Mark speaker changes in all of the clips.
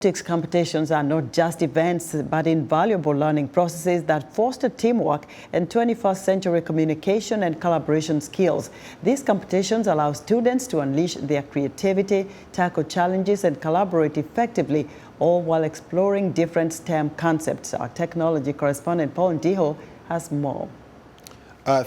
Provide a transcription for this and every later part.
Speaker 1: Robotics competitions are not just events, but invaluable learning processes that foster teamwork and 21st century communication and collaboration skills. These competitions allow students to unleash their creativity, tackle challenges, and collaborate effectively, all while exploring different STEM concepts. Our technology correspondent Paul Ndiho has more.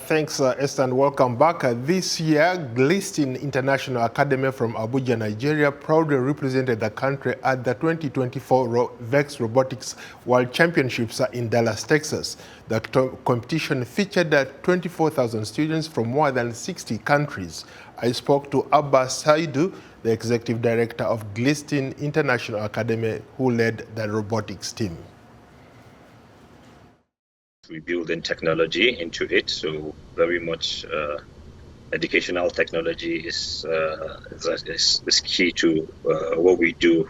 Speaker 2: Thanks, Esther, and welcome back. This year, Glisten International Academy from Abuja, Nigeria, proudly represented the country at the 2024 VEX Robotics World Championships in Dallas, Texas. The competition featured 24,000 students from more than 60 countries. I spoke to Abba Saidu, the executive director of Glisten International Academy, who led the robotics team.
Speaker 3: We build in technology into it, so very much educational technology is key to what we do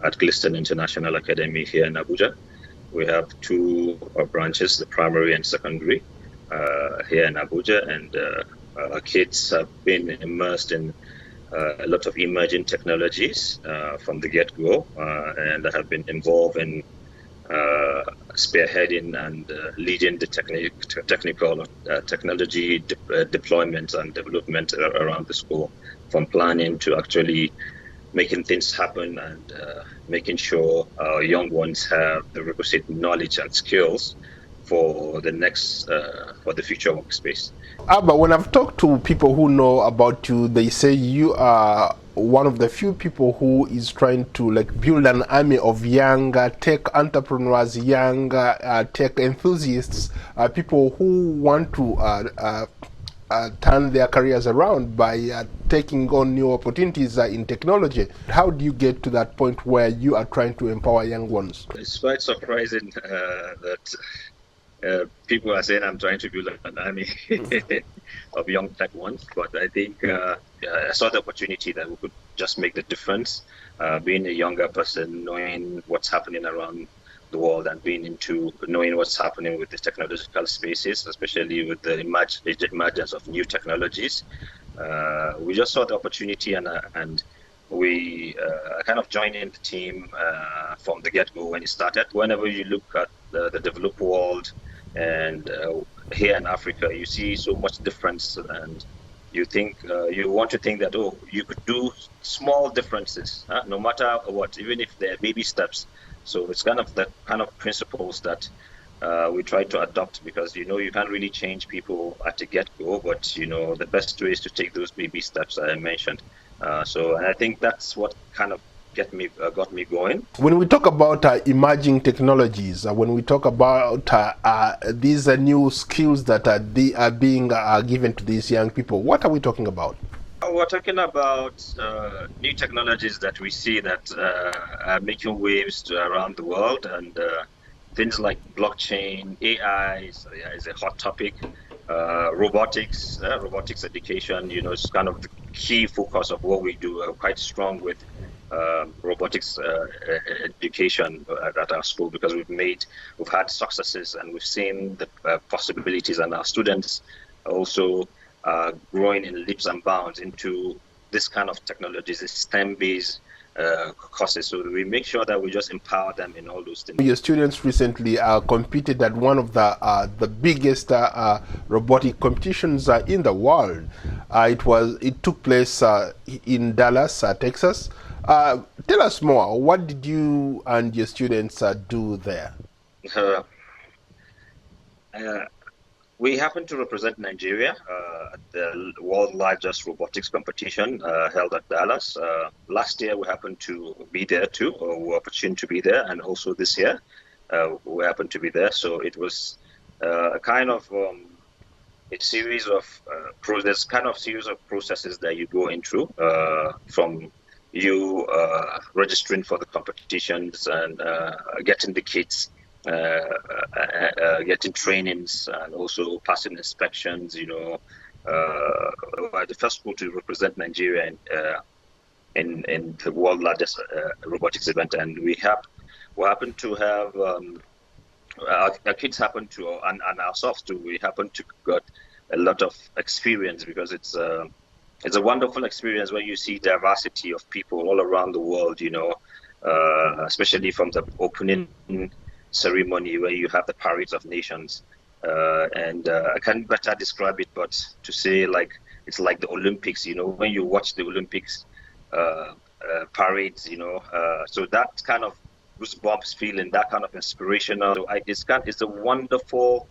Speaker 3: at Glisten International Academy here in Abuja. We have two branches, the primary and secondary, here in Abuja, and our kids have been immersed in a lot of emerging technologies from the get-go, and have been involved in spearheading and leading the technical technology deployment and development around the school, from planning to actually making things happen and making sure our young ones have the requisite knowledge and skills for the next for the future workspace.
Speaker 2: Abba, when I've talked to people who know about you, they say you are one of the few people who is trying to build an army of young tech entrepreneurs, young tech enthusiasts, people who want to turn their careers around by taking on new opportunities in technology. How do you get to that point where you are trying to empower young ones?
Speaker 3: It's quite surprising that people are saying I'm trying to build an army of young tech ones, but I think I saw the opportunity that we could just make the difference. Being a younger person, knowing what's happening around the world, and knowing what's happening with the technological spaces, especially with the emergence of new technologies. We just saw the opportunity, and we kind of joined in the team from the get-go when it started. Whenever you look at the developed world and here in Africa, you see so much difference, and you think you want to think that, oh, you could do small differences, no matter what, even if they're baby steps. So it's kind of the kind of principles that we try to adopt, because you can't really change people at the get-go, but the best way is to take those baby steps that I mentioned. So I think that's what kind of got me going.
Speaker 2: When we talk about emerging technologies, when we talk about these new skills that are being given to these young people, what are we talking about?
Speaker 3: We're talking about new technologies that we see that are making waves around the world, and things like blockchain, AI is a hot topic. Robotics education, is kind of the key focus of what we do. We're quite strong with robotics education at our school, because we've had successes, and we've seen the possibilities, and our students also growing in leaps and bounds into this kind of technologies, this STEM-based courses. So we make sure that we just empower them in all those things.
Speaker 2: Your students recently competed at one of the biggest robotic competitions in the world. It took place in Dallas, Texas. Tell us more. What did you and your students do there?
Speaker 3: We happen to represent Nigeria at the world's largest robotics competition held at Dallas. Last year we happened to be there too, or we were opportune to be there, and also this year we happened to be there. So it was a kind of a series of processes that you go into, from you registering for the competitions and getting the kits, getting trainings, and also passing inspections. We're the first school to represent Nigeria in the world's largest robotics event, and we happen to have our kids happen to, and ourselves too, we happen to got a lot of experience, because it's a wonderful experience where you see diversity of people all around the world, especially from the opening ceremony where you have the parades of nations. I can't better describe it, but to say like it's like the Olympics, when you watch the Olympics parades, so that kind of goosebumps feeling, that kind of inspirational. So it's a wonderful.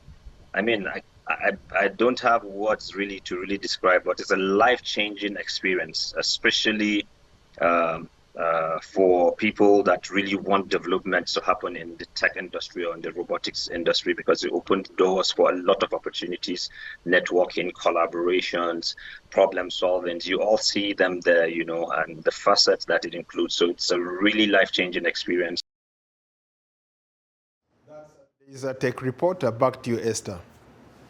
Speaker 3: I mean, I don't have words really to describe, but it's a life-changing experience, especially for people that really want development to happen in the tech industry or in the robotics industry, because it opened doors for a lot of opportunities, networking, collaborations, problem solving. You all see them there, and the facets that it includes. So it's a really life-changing experience.
Speaker 2: That's a Tech Reporter. Back to you, Esther.